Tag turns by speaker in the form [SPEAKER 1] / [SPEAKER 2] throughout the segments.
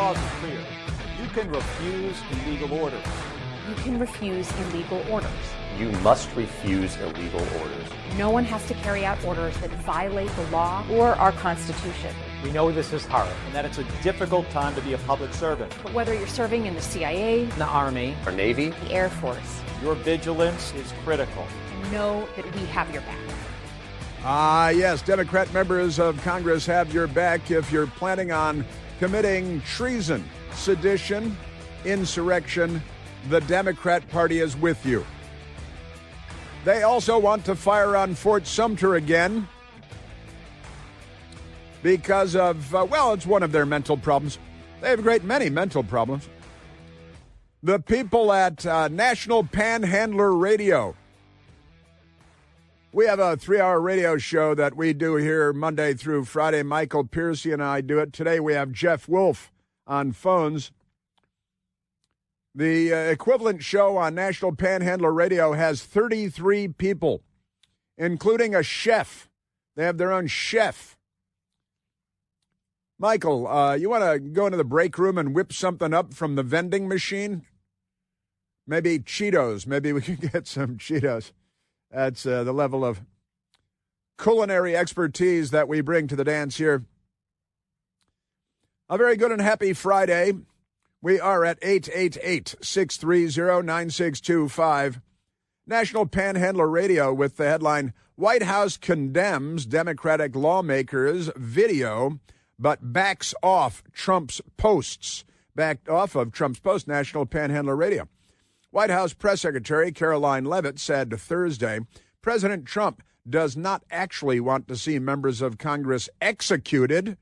[SPEAKER 1] clause is clear. You can refuse illegal orders.
[SPEAKER 2] You can refuse illegal orders.
[SPEAKER 3] You must refuse illegal orders.
[SPEAKER 2] No one has to carry out orders that violate the law or our Constitution.
[SPEAKER 1] We know this is hard and that it's a difficult time to be a public servant.
[SPEAKER 2] But whether you're serving in the CIA,
[SPEAKER 1] The Army,
[SPEAKER 3] Our Navy,
[SPEAKER 2] the Air Force,
[SPEAKER 1] your vigilance is critical.
[SPEAKER 2] know that we have your back.
[SPEAKER 4] Yes, Democrat members of Congress have your back if you're planning on committing treason, sedition, insurrection. The Democrat Party is with you. They also want to fire on Fort Sumter again because of, it's one of their mental problems. They have a great many mental problems. The people at National Panhandler Radio. We have a 3-hour radio show that we do here Monday through Friday. Michael Piercy and I do it. Today we have Jeff Wolf on phones. The equivalent show on National Panhandler Radio has 33 people, including a chef. They have their own chef. Michael, you want to go into the break room and whip something up from the vending machine? Maybe Cheetos. Maybe we can get some Cheetos. That's the level of culinary expertise that we bring to the dance here. A very good and happy Friday. We are at 888-630-9625. National Panhandler Radio with the headline, White House condemns Democratic lawmakers' video, but backs off Trump's posts. Backed off of Trump's post, National Panhandler Radio. White House Press Secretary Caroline Leavitt said Thursday, President Trump does not actually want to see members of Congress executed,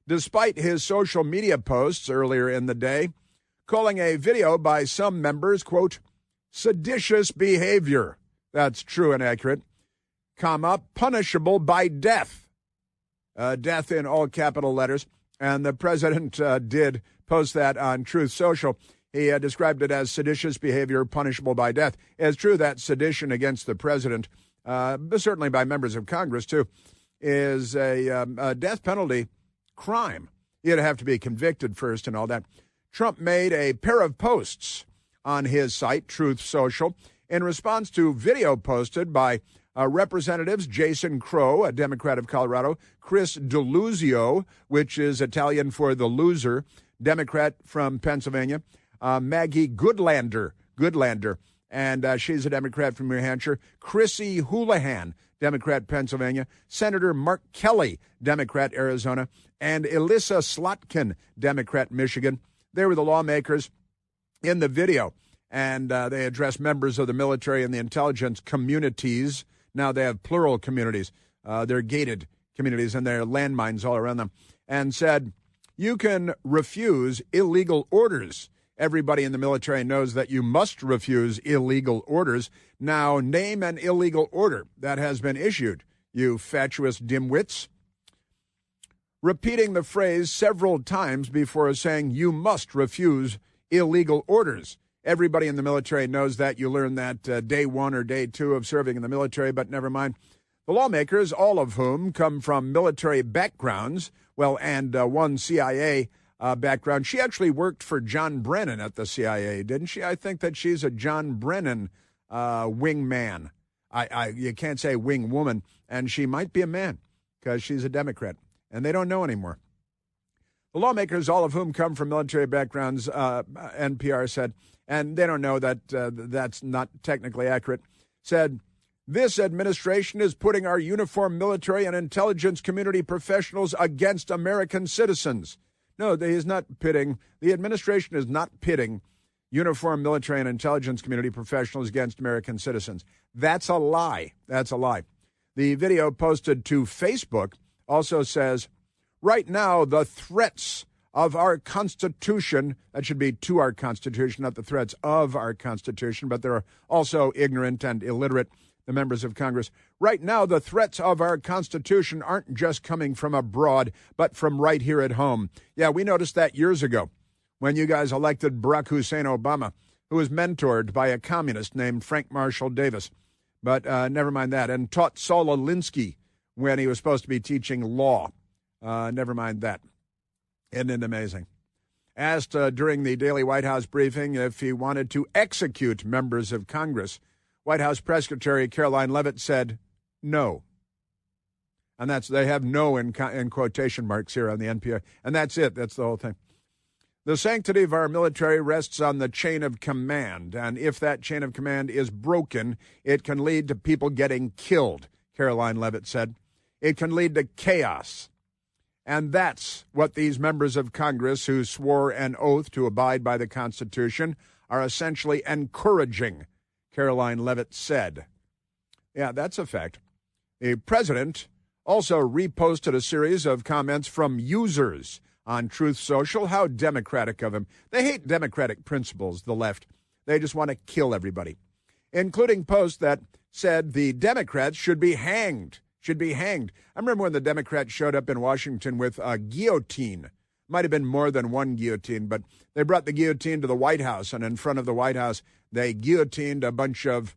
[SPEAKER 4] despite his social media posts earlier in the day, calling a video by some members, quote, seditious behavior. That's true and accurate, punishable by death. Death in all capital letters. And the president did post that on Truth Social. He described it as seditious behavior punishable by death. It's true that sedition against the president, certainly by members of Congress too, is a death penalty crime. You'd have to be convicted first and all that. Trump made a pair of posts on his site, Truth Social, in response to video posted by Representatives Jason Crow, a Democrat of Colorado, Chris DeLuzio, which is Italian for the loser, Democrat from Pennsylvania, Maggie Goodlander, and she's a Democrat from New Hampshire, Chrissy Houlihan, Democrat, Pennsylvania, Senator Mark Kelly, Democrat, Arizona, and Elissa Slotkin, Democrat, Michigan. They were the lawmakers in the video, and they addressed members of the military and the intelligence communities. Now they have plural communities. They're gated communities, and there are landmines all around them, and said, you can refuse illegal orders. Everybody in the military knows that you must refuse illegal orders. Now, name an illegal order that has been issued, you fatuous dimwits. Repeating the phrase several times before saying you must refuse illegal orders. Everybody in the military knows that. You learn that day one or day two of serving in the military, but never mind. The lawmakers, all of whom come from military backgrounds, and one CIA background. She actually worked for John Brennan at the CIA, didn't she? I think that she's a John Brennan wingman. You can't say wing woman, and she might be a man because she's a Democrat, and they don't know anymore. The lawmakers, all of whom come from military backgrounds, NPR said, and they don't know that that's not technically accurate, said, this administration is putting our uniformed military and intelligence community professionals against American citizens. No, the administration is not pitting uniformed military and intelligence community professionals against American citizens. That's a lie. That's a lie. The video posted to Facebook also says, right now, the threats of our Constitution, that should be to our Constitution, not the threats of our Constitution, but they're also ignorant and illiterate, the members of Congress. Right now, the threats of our Constitution aren't just coming from abroad, but from right here at home. Yeah, we noticed that years ago when you guys elected Barack Hussein Obama, who was mentored by a communist named Frank Marshall Davis. But never mind that. And taught Saul Alinsky when he was supposed to be teaching law. Never mind that. Isn't it amazing? Asked during the daily White House briefing if he wanted to execute members of Congress, White House Press Secretary Caroline Leavitt said no. And they have no in quotation marks here on the NPR. And that's it. That's the whole thing. The sanctity of our military rests on the chain of command. And if that chain of command is broken, it can lead to people getting killed, Caroline Leavitt said. It can lead to chaos. And that's what these members of Congress who swore an oath to abide by the Constitution are essentially encouraging, Caroline Leavitt said. Yeah, that's a fact. The president also reposted a series of comments from users on Truth Social. How democratic of him. They hate democratic principles, the left. They just want to kill everybody, including posts that said the Democrats should be hanged. I remember when the Democrats showed up in Washington with a guillotine. Might have been more than one guillotine, but they brought the guillotine to the White House, and in front of the White House, they guillotined a bunch of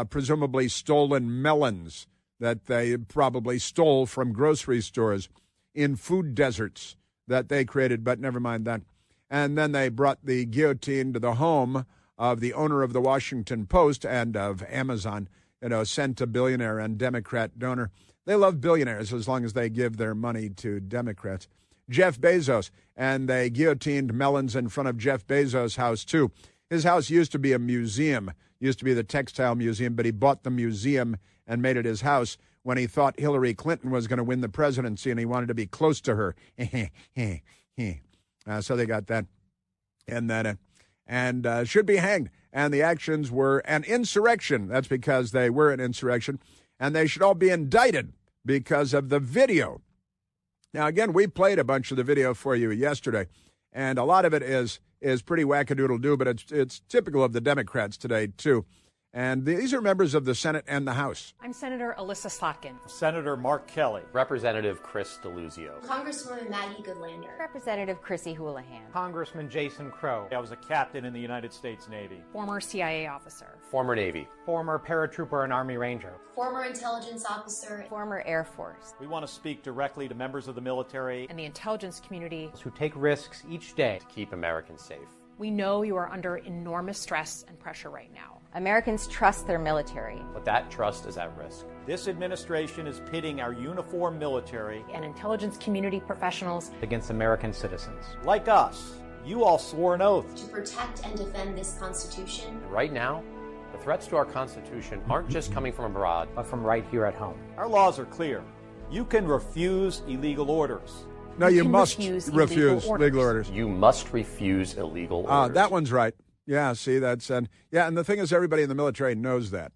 [SPEAKER 4] presumably stolen melons that they probably stole from grocery stores in food deserts that they created, but never mind that. And then they brought the guillotine to the home of the owner of the Washington Post and of Amazon, centibillionaire and Democrat donor. They love billionaires as long as they give their money to Democrats. Jeff Bezos, and they guillotined melons in front of Jeff Bezos' house, too. His house used to be a museum, used to be the textile museum, but he bought the museum and made it his house when he thought Hillary Clinton was going to win the presidency and he wanted to be close to her. So they got that. And should be hanged. And the actions were an insurrection. That's because they were an insurrection. And they should all be indicted because of the video. Now, again, we played a bunch of the video for you yesterday, and a lot of it is pretty wackadoodle-doo, but it's typical of the Democrats today, too. And these are members of the Senate and the House.
[SPEAKER 2] I'm Senator Alyssa Slotkin.
[SPEAKER 1] Senator Mark Kelly.
[SPEAKER 3] Representative Chris DeLuzio.
[SPEAKER 5] Congresswoman Maggie Goodlander.
[SPEAKER 2] Representative Chrissy Houlihan.
[SPEAKER 6] Congressman Jason Crow.
[SPEAKER 1] I was a captain in the United States Navy.
[SPEAKER 2] Former CIA officer.
[SPEAKER 3] Former Navy.
[SPEAKER 6] Former paratrooper and Army Ranger.
[SPEAKER 5] Former intelligence officer.
[SPEAKER 2] Former Air Force.
[SPEAKER 1] We want to speak directly to members of the military
[SPEAKER 2] and the intelligence community
[SPEAKER 6] who take risks each day
[SPEAKER 3] to keep Americans safe.
[SPEAKER 2] We know you are under enormous stress and pressure right now. Americans trust their military.
[SPEAKER 3] But that trust is at risk.
[SPEAKER 1] This administration is pitting our uniformed military
[SPEAKER 2] and intelligence community professionals
[SPEAKER 6] against American citizens.
[SPEAKER 1] Like us. You all swore an oath
[SPEAKER 5] to protect and defend this Constitution.
[SPEAKER 3] And right now, the threats to our Constitution aren't just coming from abroad,
[SPEAKER 6] but from right here at home.
[SPEAKER 1] Our laws are clear. You can refuse illegal orders.
[SPEAKER 4] No, you must refuse legal orders.
[SPEAKER 3] You must refuse illegal orders.
[SPEAKER 4] That one's right. Yeah, see, and the thing is, everybody in the military knows that.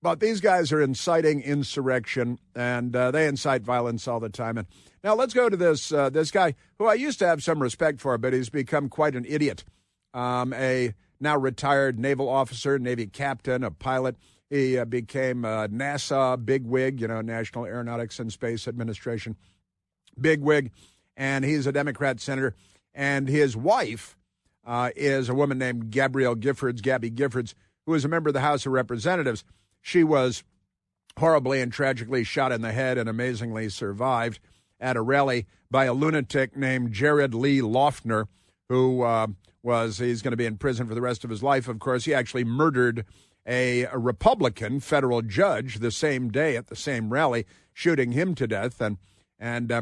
[SPEAKER 4] But these guys are inciting insurrection, and they incite violence all the time. And now let's go to this guy who I used to have some respect for, but he's become quite an idiot. A now retired naval officer, Navy captain, a pilot. He became NASA bigwig, National Aeronautics and Space Administration bigwig, and he's a Democrat senator. And his wife is a woman named Gabby Giffords, who is a member of the House of Representatives. She was horribly and tragically shot in the head and amazingly survived at a rally by a lunatic named Jared Lee Loeffner, who he's going to be in prison for the rest of his life. Of course, he actually murdered a Republican federal judge the same day at the same rally, shooting him to death and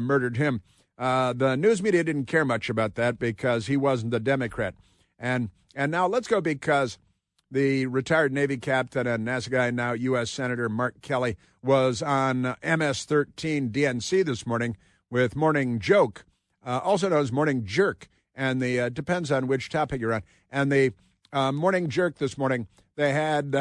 [SPEAKER 4] murdered him. The news media didn't care much about that because he wasn't a Democrat. And now let's go, because the retired Navy captain and NASA guy, now U.S. Senator Mark Kelly, was on MS-13 DNC this morning with Morning Joke, also known as Morning Jerk. And the depends on which topic you're on. And the Morning Jerk this morning, they had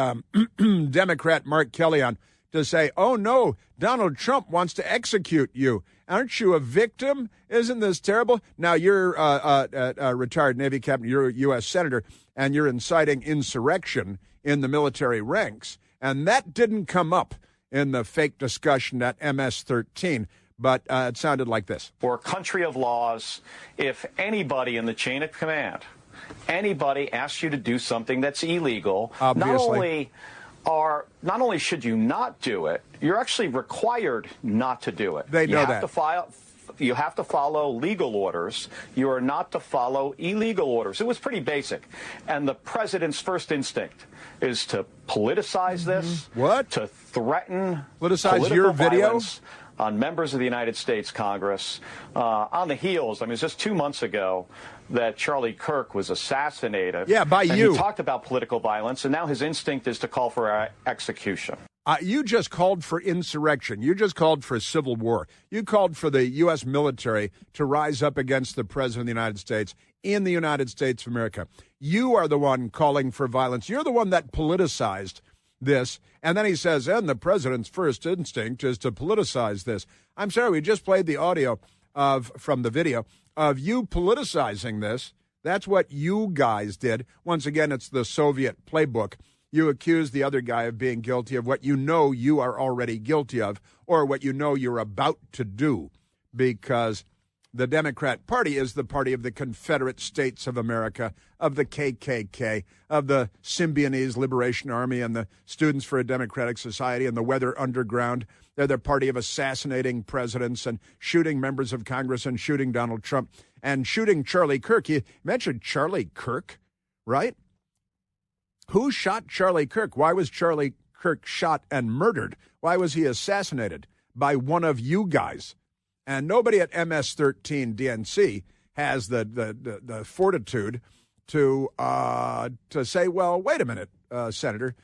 [SPEAKER 4] Democrat Mark Kelly on to say, oh, no, Donald Trump wants to execute you. Aren't you a victim? Isn't this terrible? Now, you're a retired Navy captain, you're a U.S. Senator, and you're inciting insurrection in the military ranks. And that didn't come up in the fake discussion at MS-13, but it sounded like this.
[SPEAKER 7] For a country of laws, if anybody in the chain of command, anybody asks you to do something that's illegal,
[SPEAKER 4] obviously,
[SPEAKER 7] not only should you not do it, you're actually required not to do it.
[SPEAKER 4] They know that.
[SPEAKER 7] You have to you have to follow legal orders. You are not to follow illegal orders. It was pretty basic. And the president's first instinct is to politicize this.
[SPEAKER 4] What?
[SPEAKER 7] To threaten
[SPEAKER 4] Politicize your video?
[SPEAKER 7] Violence on members of the United States Congress. On the heels, I mean, it was just 2 months ago that Charlie Kirk was assassinated.
[SPEAKER 4] Yeah, by
[SPEAKER 7] and
[SPEAKER 4] you.
[SPEAKER 7] He talked about political violence, and now his instinct is to call for execution.
[SPEAKER 4] You just called for insurrection. You just called for civil war. You called for the U.S. military to rise up against the President of the United States in the United States of America. You are the one calling for violence. You're the one that politicized this. And then he says, and the president's first instinct is to politicize this. I'm sorry, we just played the audio from the video of you politicizing this. That's what you guys did. Once again, it's the Soviet playbook. You accuse the other guy of being guilty of what you know you are already guilty of, or what you know you're about to do, because the Democrat Party is the party of the Confederate States of America, of the KKK, of the Symbionese Liberation Army and the Students for a Democratic Society and the Weather Underground. They're the party of assassinating presidents and shooting members of Congress and shooting Donald Trump and shooting Charlie Kirk. You mentioned Charlie Kirk, right? Who shot Charlie Kirk? Why was Charlie Kirk shot and murdered? Why was he assassinated? By one of you guys. And nobody at MS-13 DNC has the fortitude to say, well, wait a minute, Senator,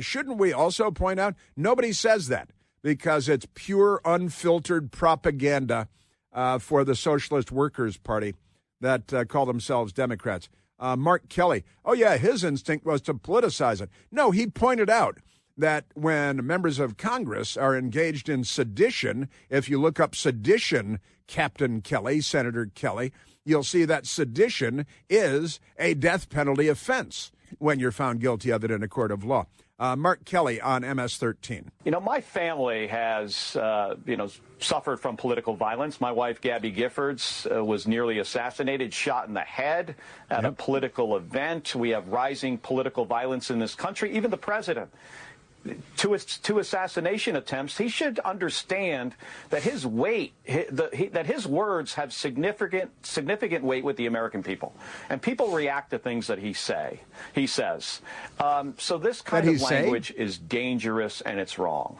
[SPEAKER 4] shouldn't we also point out? Nobody says that because it's pure, unfiltered propaganda for the Socialist Workers' Party that call themselves Democrats. Mark Kelly, oh, yeah, his instinct was to politicize it. No, he pointed out that when members of Congress are engaged in sedition, if you look up sedition, Captain Kelly, Senator Kelly, you'll see that sedition is a death penalty offense when you're found guilty of it in a court of law. Mark Kelly on MS-13.
[SPEAKER 7] You know, my family has, suffered from political violence. My wife, Gabby Giffords, was nearly assassinated, shot in the head at a political event. We have rising political violence in this country. Even the president, two assassination attempts. He should understand that his weight, that his words have significant weight with the American people, and people react to things that he says. So this kind of language is dangerous and it's wrong.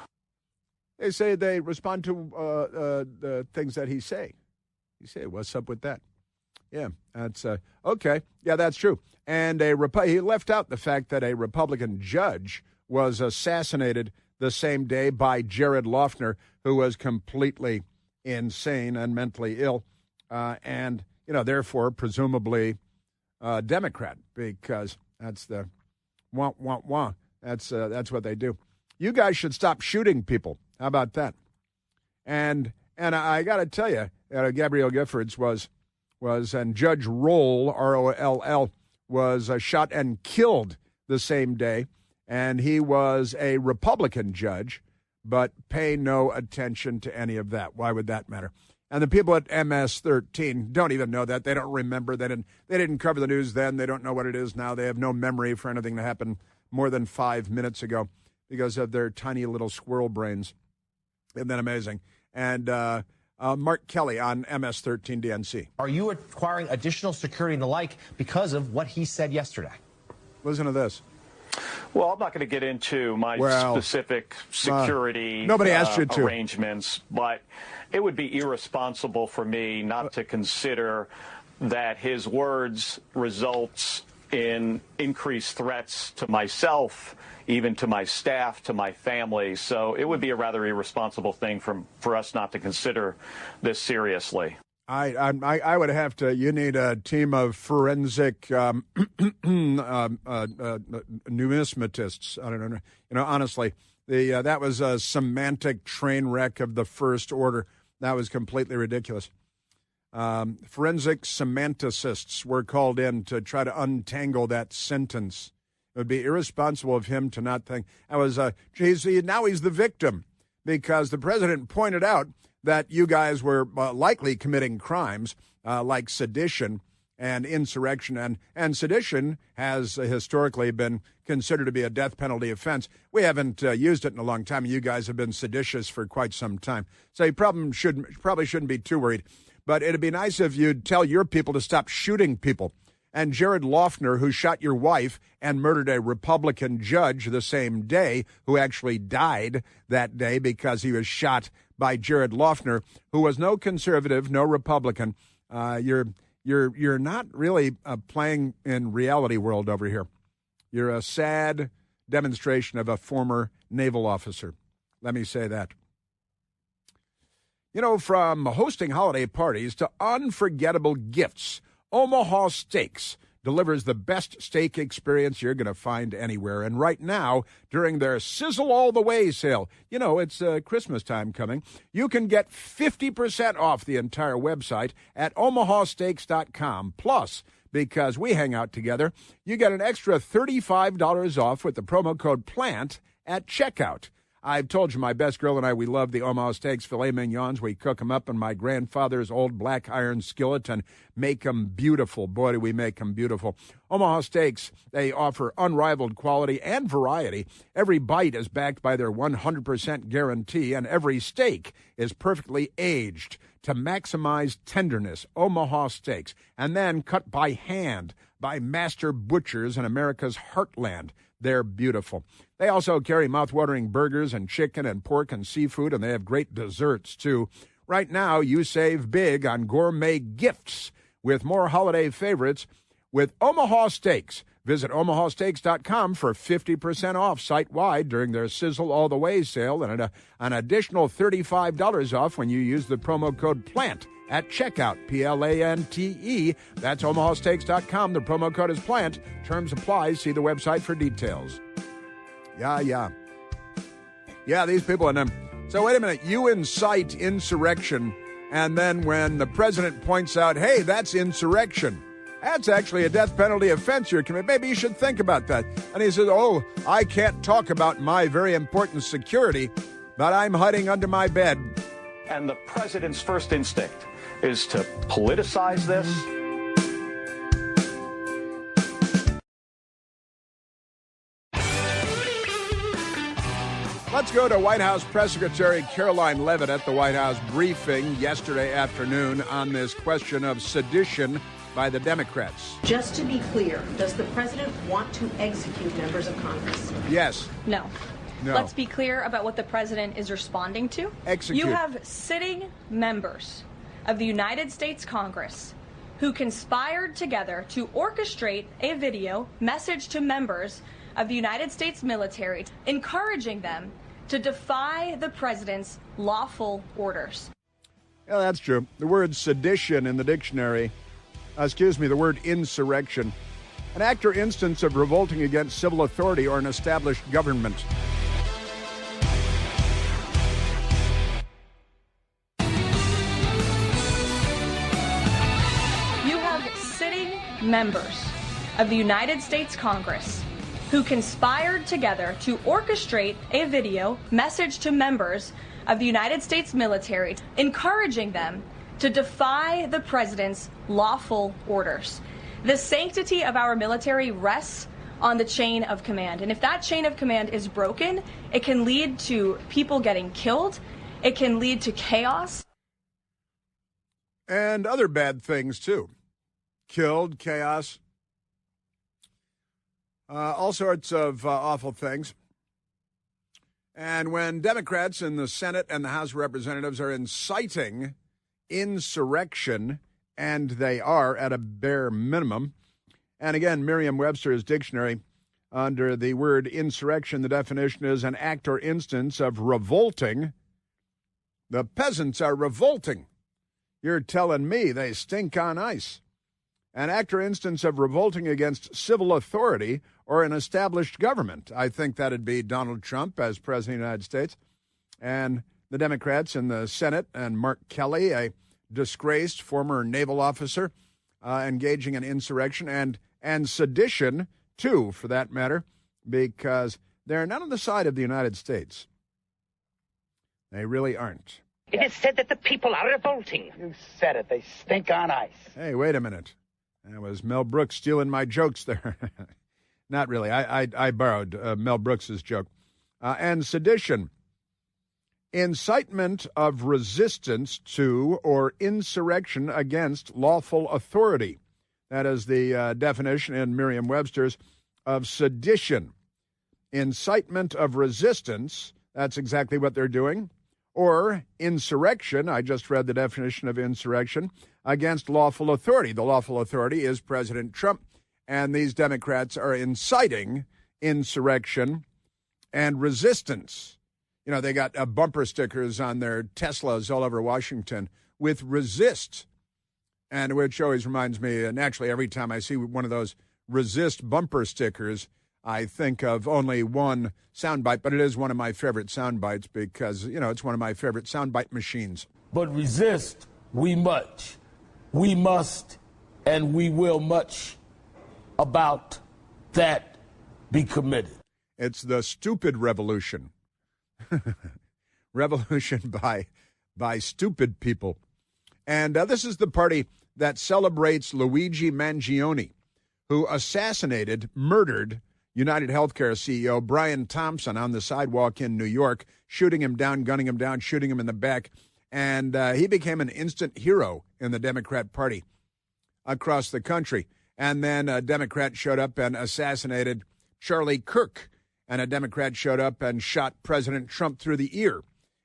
[SPEAKER 4] They say they respond to the things that he say. You say, what's up with that? Yeah, that's okay. Yeah, that's true. And he left out the fact that a Republican judge was assassinated the same day by Jared Loughner, who was completely insane and mentally ill, and therefore presumably Democrat, because that's the wah. That's what they do. You guys should stop shooting people. How about that? And I got to tell you, Gabrielle Giffords was and Judge Roll, Roll, was shot and killed the same day. And he was a Republican judge, but pay no attention to any of that. Why would that matter? And the people at MS-13 don't even know that. They don't remember. They didn't cover the news then. They don't know what it is now. They have no memory for anything that happened more than 5 minutes ago because of their tiny little squirrel brains. Isn't that amazing? And Mark Kelly on MS-13 DNC.
[SPEAKER 8] Are you acquiring additional security and the like because of what he said yesterday?
[SPEAKER 4] Listen to this.
[SPEAKER 7] Well, I'm not going to get into my specific security
[SPEAKER 4] nobody asked you to.
[SPEAKER 7] Arrangements, but it would be irresponsible for me not to consider that his words results in increased threats to myself, even to my staff, to my family. So it would be a rather irresponsible thing for us not to consider this seriously.
[SPEAKER 4] I would have to. You need a team of forensic numismatists. I don't know. Honestly, that was a semantic train wreck of the first order. That was completely ridiculous. Forensic semanticists were called in to try to untangle that sentence. It would be irresponsible of him to not think. Now he's the victim because the president pointed out that you guys were likely committing crimes like sedition and insurrection. And sedition has historically been considered to be a death penalty offense. We haven't used it in a long time. You guys have been seditious for quite some time. So you probably shouldn't be too worried. But it'd be nice if you'd tell your people to stop shooting people. And Jared Loughner, who shot your wife and murdered a Republican judge the same day, who actually died that day because he was shot by Jared Loughner, who was no conservative, no Republican. You're not really playing in reality world over here. You're a sad demonstration of a former naval officer. Let me say that. You know, from hosting holiday parties to unforgettable gifts, Omaha Steaks delivers the best steak experience you're going to find anywhere. And right now, during their Sizzle All the Way sale, you know, it's Christmas time coming, you can get 50% off the entire website at omahasteaks.com. Plus, because we hang out together, you get an extra $35 off with the promo code PLANT at checkout. I've told you, my best girl and I, we love the Omaha Steaks filet mignons. We cook them up in my grandfather's old black iron skillet and make them beautiful. Boy, do we make them beautiful. Omaha Steaks, they offer unrivaled quality and variety. Every bite is backed by their 100% guarantee, and every steak is perfectly aged to maximize tenderness. Omaha Steaks, and then cut by hand by master butchers in America's heartland. They're beautiful. They also carry mouth-watering burgers and chicken and pork and seafood, and they have great desserts, too. Right now, you save big on gourmet gifts with more holiday favorites with Omaha Steaks. Visit omahasteaks.com for 50% off site-wide during their Sizzle All the Way sale and an additional $35 off when you use the promo code PLANT at checkout, PLANTE. That's omahasteaks.com. The promo code is PLANT. Terms apply. See the website for details. Yeah, these people. And so wait a minute. You incite insurrection, and then when the president points out, hey, that's insurrection, that's actually a death penalty offense you're committing. Maybe you should think about that. And he says, oh, I can't talk about my very important security, but I'm hiding under my bed.
[SPEAKER 7] And the president's first instinct is to politicize this.
[SPEAKER 4] Let's go to White House Press Secretary Caroline Leavitt at the White House briefing yesterday afternoon on this question of sedition by the Democrats.
[SPEAKER 9] Just to be clear, does the president want to execute members of Congress?
[SPEAKER 4] Yes.
[SPEAKER 10] No.
[SPEAKER 4] No.
[SPEAKER 10] Let's be clear about what the president is responding to.
[SPEAKER 4] Execute.
[SPEAKER 10] You have sitting members of the United States Congress who conspired together to orchestrate a video message to members of the United States military, encouraging them to defy the president's lawful orders.
[SPEAKER 4] Yeah, that's true. The word sedition in the dictionary, the word insurrection, an act or instance of revolting against civil authority or an established government.
[SPEAKER 10] Members of the United States Congress who conspired together to orchestrate a video message to members of the United States military, encouraging them to defy the president's lawful orders. The sanctity of our military rests on the chain of command. And if that chain of command is broken, it can lead to people getting killed. It can lead to chaos.
[SPEAKER 4] And other bad things, too. Killed, chaos, all sorts of awful things. And when Democrats in the Senate and the House of Representatives are inciting insurrection, and they are at a bare minimum, and again, Merriam-Webster's dictionary, under the word insurrection, the definition is an act or instance of revolting. The peasants are revolting. You're telling me they stink on ice. An act or instance of revolting against civil authority or an established government. I think that'd be Donald Trump as President of the United States. And the Democrats in the Senate and Mark Kelly, a disgraced former naval officer, engaging in insurrection and sedition, too, for that matter, because they're not on the side of the United States. They really aren't.
[SPEAKER 11] It is said that the people are revolting.
[SPEAKER 12] You said it. They stink on ice.
[SPEAKER 4] Hey, wait a minute. That was Mel Brooks stealing my jokes there. Not really. I borrowed Mel Brooks's joke. And sedition, incitement of resistance to or insurrection against lawful authority. That is the definition in Merriam-Webster's of sedition. Incitement of resistance, that's exactly what they're doing. Or insurrection, I just read the definition of insurrection, against lawful authority. The lawful authority is President Trump, and these Democrats are inciting insurrection and resistance. You know, they got bumper stickers on their Teslas all over Washington with resist, and which always reminds me, naturally, every time I see one of those resist bumper stickers, I think of only one soundbite, but it is one of my favorite soundbites because, you know, it's one of my favorite soundbite machines.
[SPEAKER 12] But resist we much. We must and we will much about that be committed.
[SPEAKER 4] It's the stupid revolution. Revolution by stupid people. And this is the party that celebrates Luigi Mangione, who murdered United Healthcare CEO Brian Thompson on the sidewalk in New York, shooting him down, gunning him down, shooting him in the back. And he became an instant hero in the Democrat Party across the country. And then a Democrat showed up and assassinated Charlie Kirk. And a Democrat showed up and shot President Trump through the ear.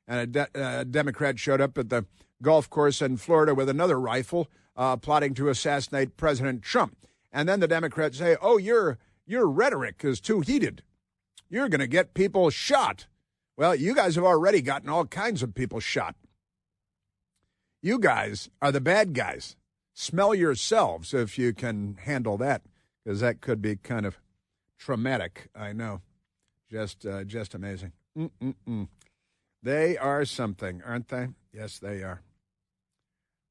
[SPEAKER 4] And a Democrat showed up at the golf course in Florida with another rifle, plotting to assassinate President Trump. And then the Democrats say, oh, your rhetoric is too heated. You're going to get people shot. Well, you guys have already gotten all kinds of people shot. You guys are the bad guys. Smell yourselves if you can handle that, because that could be kind of traumatic. I know. Just amazing. They are something, aren't they? Yes, they are.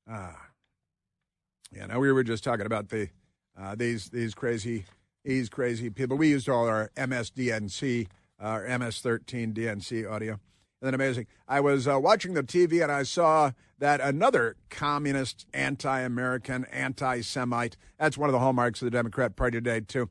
[SPEAKER 4] Yeah, now we were just talking about these crazy people. We used all our MSDNC, our MS-13 DNC audio. Isn't that amazing? I was watching the TV and I saw that another communist, anti-American, anti-Semite, that's one of the hallmarks of the Democrat Party today, too.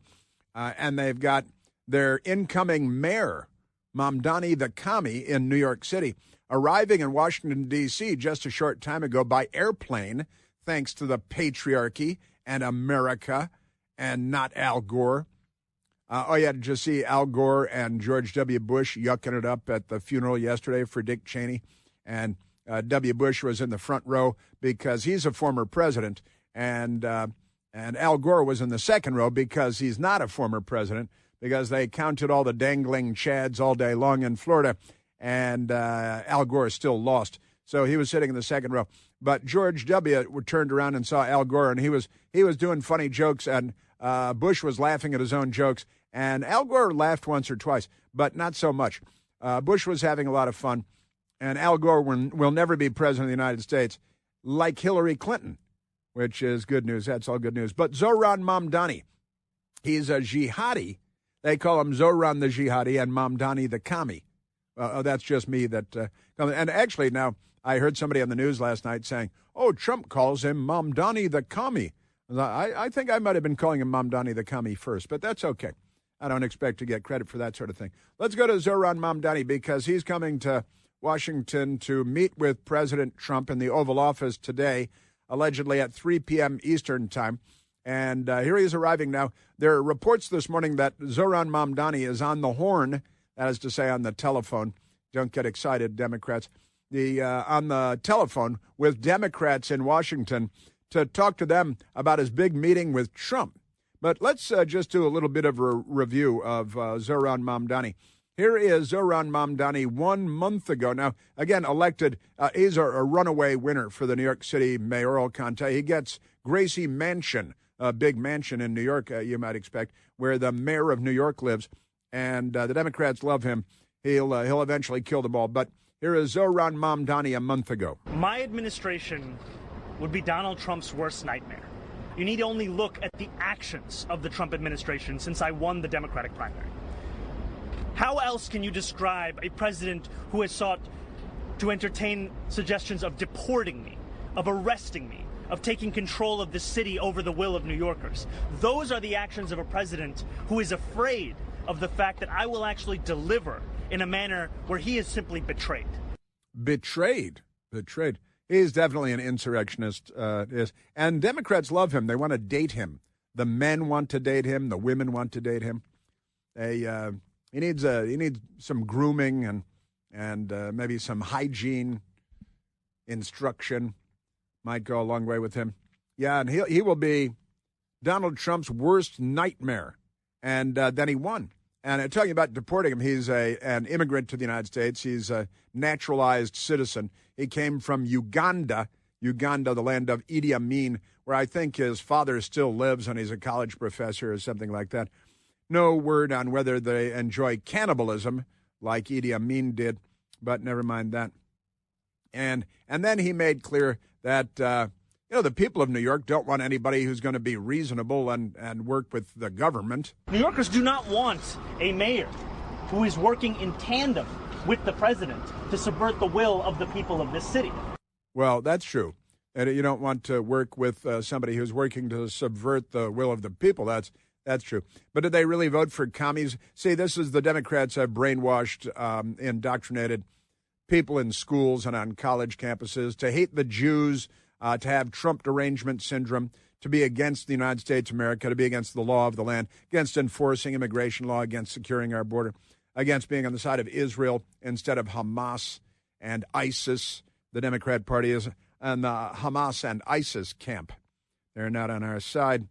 [SPEAKER 4] And they've got their incoming mayor, Mamdani the Commie, in New York City, arriving in Washington, D.C. just a short time ago by airplane, thanks to the patriarchy and America and not Al Gore. Did you see Al Gore and George W. Bush yucking it up at the funeral yesterday for Dick Cheney? And W. Bush was in the front row because he's a former president, and Al Gore was in the second row because he's not a former president, because they counted all the dangling chads all day long in Florida, and Al Gore still lost. So he was sitting in the second row. But George W. turned around and saw Al Gore, and he was doing funny jokes, and Bush was laughing at his own jokes. And Al Gore laughed once or twice, but not so much. Bush was having a lot of fun, and Al Gore will never be president of the United States, like Hillary Clinton, which is good news. That's all good news. But Zohran Mamdani, he's a jihadi. They call him Zohran the Jihadi and Mamdani the Commie. That's just me. And actually now I heard somebody on the news last night saying, oh, Trump calls him Mamdani the Commie. I think I might have been calling him Mamdani the Commie first, but that's okay. I don't expect to get credit for that sort of thing. Let's go to Zohran Mamdani because he's coming to Washington to meet with President Trump in the Oval Office today, allegedly at 3 p.m. Eastern time. And here he is arriving now. There are reports this morning that Zohran Mamdani is on the horn, that is to say on the telephone. Don't get excited, Democrats. On the telephone with Democrats in Washington to talk to them about his big meeting with Trump. But let's just do a little bit of a review of Zohran Mamdani. Here is Zohran Mamdani 1 month ago. Now, again, elected, he's a runaway winner for the New York City mayoral contest. He gets Gracie Mansion, a big mansion in New York, you might expect, where the mayor of New York lives. And the Democrats love him. He'll eventually kill them all. But here is Zohran Mamdani a month ago.
[SPEAKER 13] My administration would be Donald Trump's worst nightmare. You need to only look at the actions of the Trump administration since I won the Democratic primary. How else can you describe a president who has sought to entertain suggestions of deporting me, of arresting me, of taking control of the city over the will of New Yorkers. Those are the actions of a president who is afraid of the fact that I will actually deliver in a manner where he is simply betrayed.
[SPEAKER 4] Betrayed. He's definitely an insurrectionist. And Democrats love him. They want to date him. The men want to date him. The women want to date him. He needs some grooming and maybe some hygiene instruction. Might go a long way with him. Yeah, and he will be Donald Trump's worst nightmare. And then he won. And talking about deporting him, he's an immigrant to the United States. He's a naturalized citizen. He came from Uganda, the land of Idi Amin, where I think his father still lives and he's a college professor or something like that. No word on whether they enjoy cannibalism like Idi Amin did, but never mind that. And then he made clear that the people of New York don't want anybody who's going to be reasonable and work with the government.
[SPEAKER 13] New Yorkers do not want a mayor who is working in tandem with the president to subvert the will of the people of this city.
[SPEAKER 4] Well, that's true. And you don't want to work with somebody who's working to subvert the will of the people. That's true. But did they really vote for commies? See, this is the Democrats have brainwashed, indoctrinated people in schools and on college campuses to hate the Jews, to have Trump derangement syndrome, to be against the United States of America, to be against the law of the land, against enforcing immigration law, against securing our border, against being on the side of Israel instead of Hamas and ISIS. The Democrat Party is on the Hamas and ISIS camp. They're not on our side.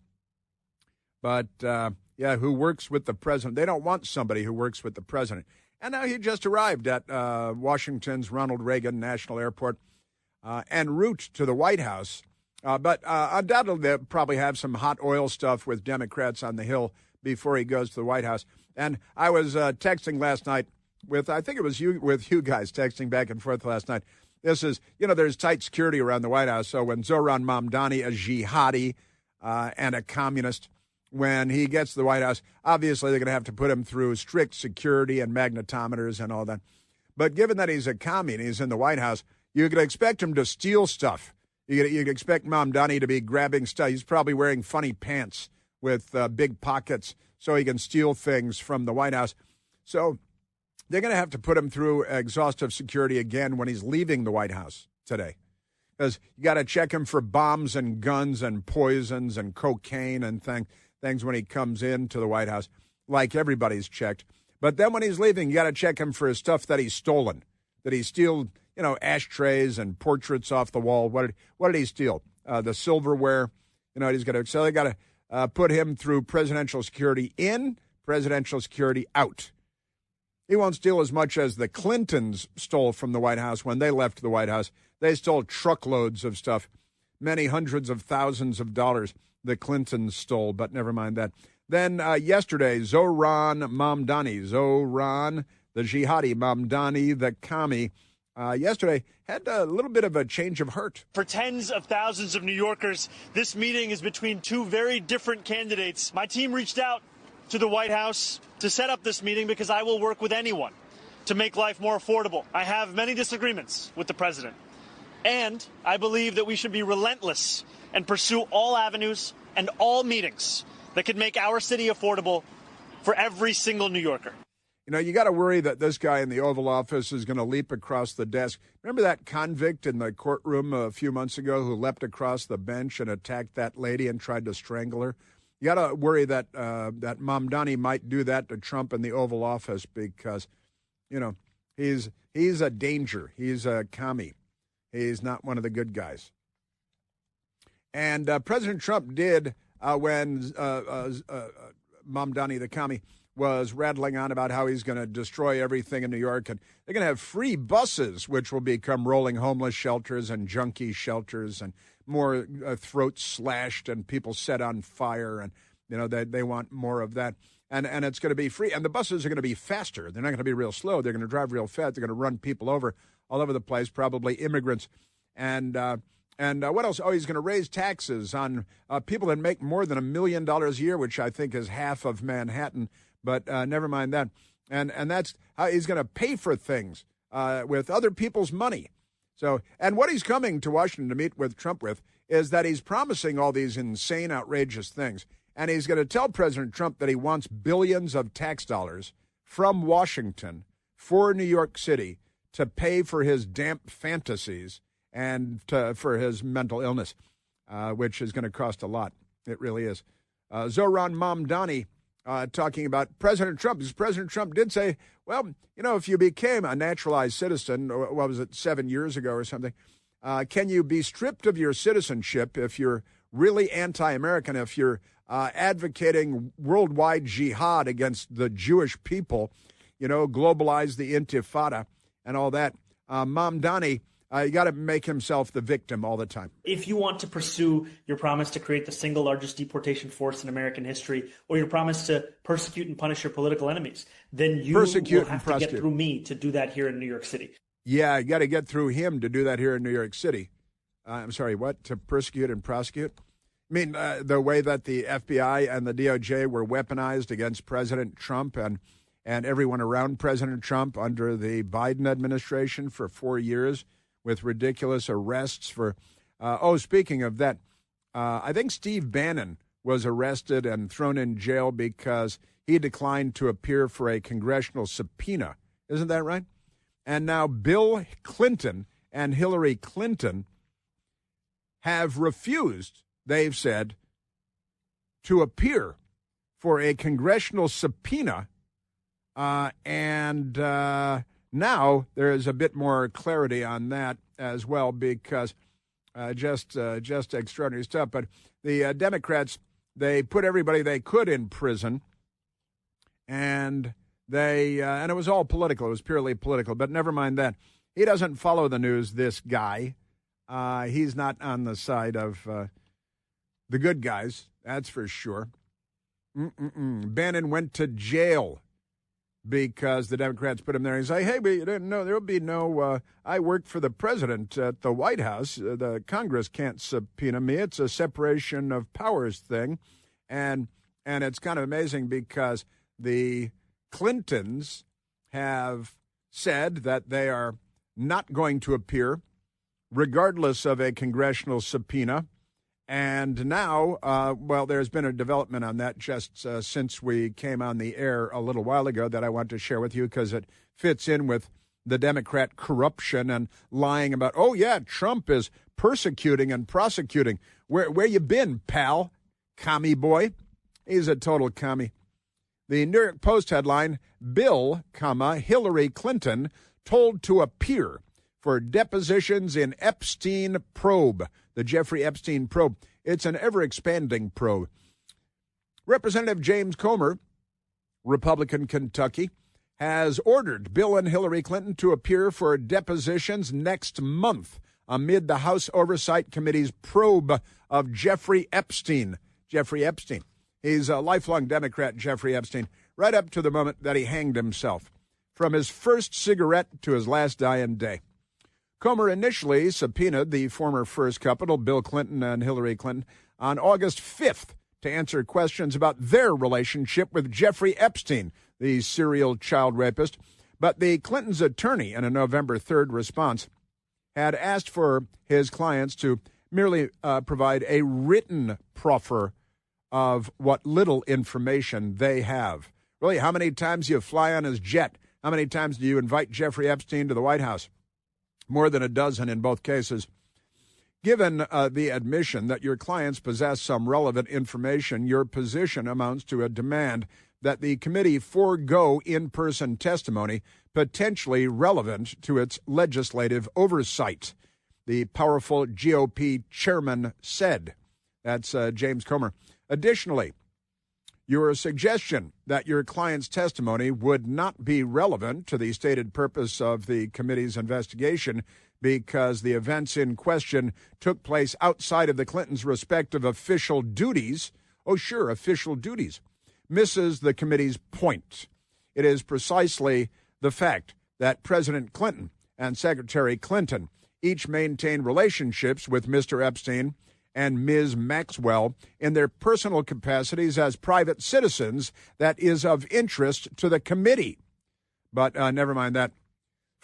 [SPEAKER 4] But, who works with the president? They don't want somebody who works with the president. And now he just arrived at Washington's Ronald Reagan National Airport en route to the White House. But undoubtedly, they'll probably have some hot oil stuff with Democrats on the Hill before he goes to the White House. And I was texting last night I think it was you guys texting back and forth last night. This is, there's tight security around the White House. So when Zohran Mamdani, a jihadi and a communist, when he gets to the White House, obviously they're going to have to put him through strict security and magnetometers and all that. But given that he's a commie and he's in the White House, you could expect him to steal stuff. You'd expect Mamdani to be grabbing stuff. He's probably wearing funny pants with big pockets so he can steal things from the White House. So they're going to have to put him through exhaustive security again when he's leaving the White House today. Because you got to check him for bombs and guns and poisons and cocaine and things when he comes into the White House, like everybody's checked. But then when he's leaving, you got to check him for his stuff that he's stolen, that he steal, ashtrays and portraits off the wall. What did he steal? The silverware. He's got to. So they got to put him through presidential security in, presidential security out. He won't steal as much as the Clintons stole from the White House when they left the White House. They stole truckloads of stuff, many hundreds of thousands of dollars. The Clintons stole, but never mind that. Then yesterday, Zohran Mamdani, the jihadi, Mamdani, the commie, yesterday had a little bit of a change of heart.
[SPEAKER 13] For tens of thousands of New Yorkers, this meeting is between two very different candidates. My team reached out to the White House to set up this meeting because I will work with anyone to make life more affordable. I have many disagreements with the president, and I believe that we should be relentless and pursue all avenues and all meetings that could make our city affordable for every single New Yorker.
[SPEAKER 4] You got to worry that this guy in the Oval Office is going to leap across the desk. Remember that convict in the courtroom a few months ago who leapt across the bench and attacked that lady and tried to strangle her? You got to worry that that Mamdani might do that to Trump in the Oval Office because, he's a danger. He's a commie. He's not one of the good guys. And President Trump did when Mamdani, the commie, was rattling on about how he's going to destroy everything in New York. And they're going to have free buses, which will become rolling homeless shelters and junkie shelters and more throats slashed and people set on fire. And, they want more of that. And it's going to be free. And the buses are going to be faster. They're not going to be real slow. They're going to drive real fast. They're going to run people over all over the place, probably immigrants. And what else? Oh, he's going to raise taxes on people that make more than $1 million a year, which I think is half of Manhattan. But never mind that. And that's how he's going to pay for things with other people's money. So, and what he's coming to Washington to meet with Trump with is that he's promising all these insane, outrageous things. And he's going to tell President Trump that he wants billions of tax dollars from Washington for New York City to pay for his damp fantasies and for his mental illness, which is going to cost a lot. It really is. Zohran Mamdani talking about President Trump, because President Trump did say, well, you know, if you became a naturalized citizen, what was it, 7 years ago or something, can you be stripped of your citizenship if you're really anti-American, if you're advocating worldwide jihad against the Jewish people, you know, globalize the intifada and all that? Mamdani, you got to make himself the victim all the time.
[SPEAKER 13] If you want to pursue your promise to create the single largest deportation force in American history, or your promise to persecute and punish your political enemies, then you will have to get through me to do that here in New York City.
[SPEAKER 4] Yeah, you got to get through him to do that here in New York City. I'm sorry, what? To persecute and prosecute? I mean, the way that the FBI and the DOJ were weaponized against President Trump and everyone around President Trump under the Biden administration for 4 years, with ridiculous arrests for, speaking of that, I think Steve Bannon was arrested and thrown in jail because he declined to appear for a congressional subpoena. Isn't that right? And now Bill Clinton and Hillary Clinton have refused, they've said, to appear for a congressional subpoena, now there is a bit more clarity on that as well, because just extraordinary stuff. But the Democrats, they put everybody they could in prison, and it was all political. It was purely political. But never mind that. He doesn't follow the news, this guy. He's not on the side of the good guys, that's for sure. Bannon went to jail because the Democrats put him there. He's like, hey, but you didn't know there'll be no, I work for the president at the White House. The Congress can't subpoena me. It's a separation of powers thing. And it's kind of amazing because the Clintons have said that they are not going to appear regardless of a congressional subpoena. And now, there's been a development on that just since we came on the air a little while ago that I want to share with you because it fits in with the Democrat corruption and lying about, oh, yeah, Trump is persecuting and prosecuting. Where you been, pal? Commie boy. He's a total commie. The New York Post headline, Bill, Hillary Clinton told to appear for depositions in Epstein probe. The Jeffrey Epstein probe. It's an ever-expanding probe. Representative James Comer, Republican Kentucky, has ordered Bill and Hillary Clinton to appear for depositions next month amid the House Oversight Committee's probe of Jeffrey Epstein. Jeffrey Epstein. He's a lifelong Democrat, Jeffrey Epstein, right up to the moment that he hanged himself, from his first cigarette to his last dying day. Comer initially subpoenaed the former first couple, Bill Clinton and Hillary Clinton, on August 5th to answer questions about their relationship with Jeffrey Epstein, the serial child rapist. But the Clintons' attorney, in a November 3rd response, had asked for his clients to merely provide a written proffer of what little information they have. Really, how many times do you fly on his jet? How many times do you invite Jeffrey Epstein to the White House? More than a dozen in both cases. Given the admission that your clients possess some relevant information, your position amounts to a demand that the committee forego in-person testimony potentially relevant to its legislative oversight, the powerful GOP chairman said. That's James Comer. Additionally, your suggestion that your client's testimony would not be relevant to the stated purpose of the committee's investigation because the events in question took place outside of the Clintons' respective official duties, official duties, misses the committee's point. It is precisely the fact that President Clinton and Secretary Clinton each maintain relationships with Mr. Epstein and Ms. Maxwell in their personal capacities as private citizens that is of interest to the committee. But never mind that.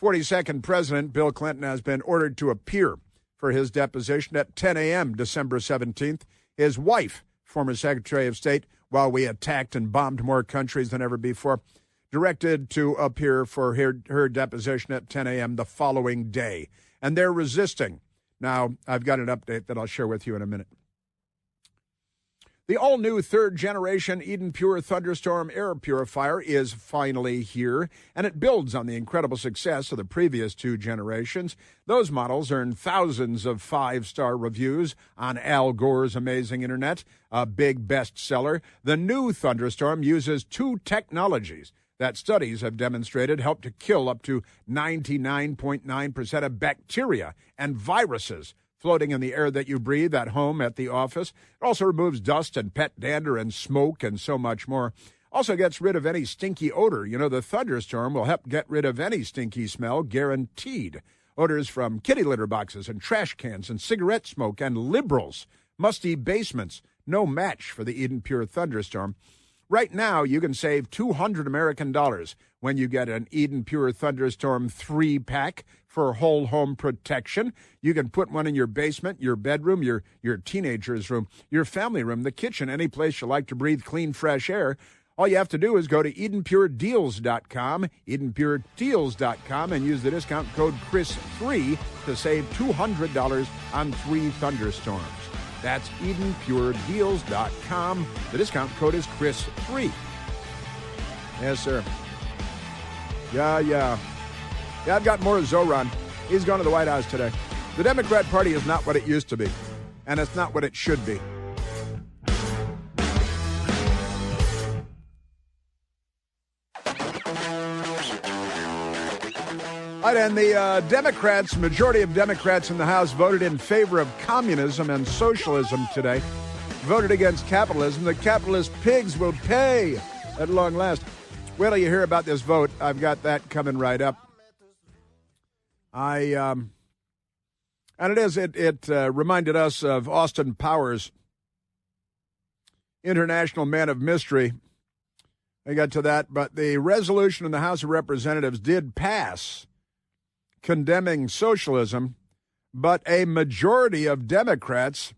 [SPEAKER 4] 42nd President Bill Clinton has been ordered to appear for his deposition at 10 a.m. December 17th. His wife, former Secretary of State, while we attacked and bombed more countries than ever before, directed to appear for her deposition at 10 a.m. the following day. And they're resisting. Now, I've got an update that I'll share with you in a minute. The all-new third-generation Eden Pure Thunderstorm air purifier is finally here, and it builds on the incredible success of the previous two generations. Those models earned thousands of five-star reviews on Al Gore's amazing internet, a big bestseller. The new Thunderstorm uses two technologies that studies have demonstrated help to kill up to 99.9% of bacteria and viruses floating in the air that you breathe at home, at the office. It also removes dust and pet dander and smoke and so much more. Also gets rid of any stinky odor. You know, the Thunderstorm will help get rid of any stinky smell, guaranteed. Odors from kitty litter boxes and trash cans and cigarette smoke and liberals. Musty basements. No match for the Eden Pure Thunderstorm. Right now, you can save $200 American when you get an Eden Pure Thunderstorm 3-pack for whole home protection. You can put one in your basement, your bedroom, your teenager's room, your family room, the kitchen, any place you like to breathe clean, fresh air. All you have to do is go to EdenPureDeals.com, EdenPureDeals.com, and use the discount code Chris3 to save $200 on 3 Thunderstorms. That's EdenPureDeals.com. The discount code is Chris3. Yes, sir. Yeah, I've got more Zoran. He's gone to the White House today. The Democrat Party is not what it used to be, and it's not what it should be. All right, and the Democrats, majority of Democrats in the House voted in favor of communism and socialism today. Voted against capitalism. The capitalist pigs will pay at long last. Wait till you hear about this vote. I've got that coming right up. And it reminded us of Austin Powers, International Man of Mystery. I got to that, but the resolution in the House of Representatives did pass condemning socialism, but a majority of Democrats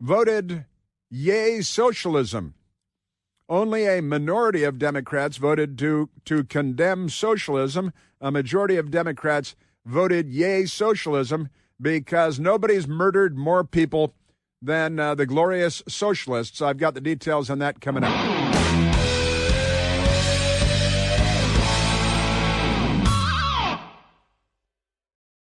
[SPEAKER 4] voted yay socialism. Only a minority of Democrats voted to condemn socialism. A majority of Democrats voted yay socialism because nobody's murdered more people than the glorious socialists. I've got the details on that coming up.